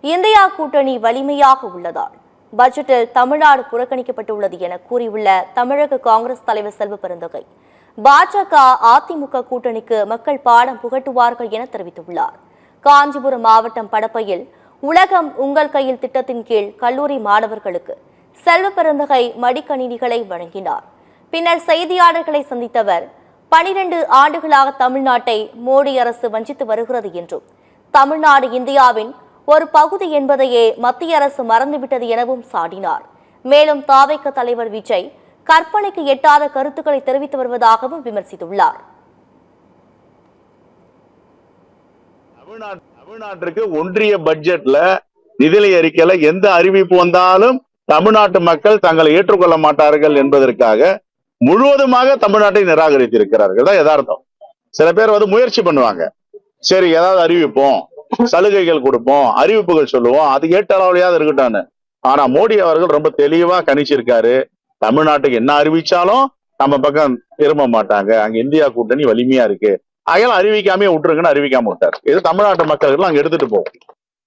India கூட்டணி வலிமையாக உள்ளதால் பட்ஜெட்டில் தமிழ்நாடு புறக்கணிக்கப்பட்டுள்ளது என கூறியுள்ள தமிழக காங்கிரஸ் தலைவர் செல்வ பெருந்தகை, பாஜக அதிமுக கூட்டணிக்கு மக்கள் பாடம் புகட்டுவார்கள் என தெரிவித்துள்ளார். காஞ்சிபுரம் மாவட்டம் படப்பையில் உலகம் உங்கள் கையில் திட்டத்தின் கீழ் கல்லூரி மாணவர்களுக்கு செல்வ பெருந்தகை மடிக்கணினிகளை வழங்கினார். பின்னர் செய்தியாளர்களை சந்தித்தவர், 12 ஆண்டுகளாக தமிழ்நாட்டை மோடி அரசு வஞ்சித்து வருகிறது என்றும், தமிழ்நாடு இந்தியாவின் ஒரு பகுதி என்பதையே மத்திய அரசு மறந்துவிட்டது எனவும் சாடினார். மேலும் தாவேக தலைவர் விஜய் கற்பனைக்கு எட்டாத கருத்துக்களை தெரிவித்து வருவதாகவும் விமர்சித்துள்ளார். தமிழ்நாட்டிற்கு ஒன்றிய பட்ஜெட்ல நிதிநிலை அறிக்கையில எந்த அறிவிப்பு வந்தாலும் தமிழ்நாட்டு மக்கள் தங்களை ஏற்றுக்கொள்ள மாட்டார்கள் என்பதற்காக முழுவதுமாக தமிழ்நாட்டை நிராகரித்திருக்கிறார்கள் தான் யதார்த்தம். சில பேர் முயற்சி பண்ணுவாங்க, சரி ஏதாவது அறிவிப்போம், சலுகைகள் கொடுப்போம், அறிவிப்புகள் சொல்லுவோம், அது ஏற்ற அளவுலையாவது இருக்கட்டான்னு. ஆனா மோடி அவர்கள் ரொம்ப தெளிவா கணிச்சிருக்காரு, தமிழ்நாட்டுக்கு என்ன அறிவிச்சாலும் நம்ம பக்கம் திரும்ப மாட்டாங்க, அங்க இந்தியா கூட்டணி வலிமையா இருக்கு, அதெல்லாம் அறிவிக்காமே விட்டுருக்குன்னு அறிவிக்காம விட்டார். இது தமிழ்நாட்டு மக்களுக்கு அங்க எடுத்துட்டு போகும்.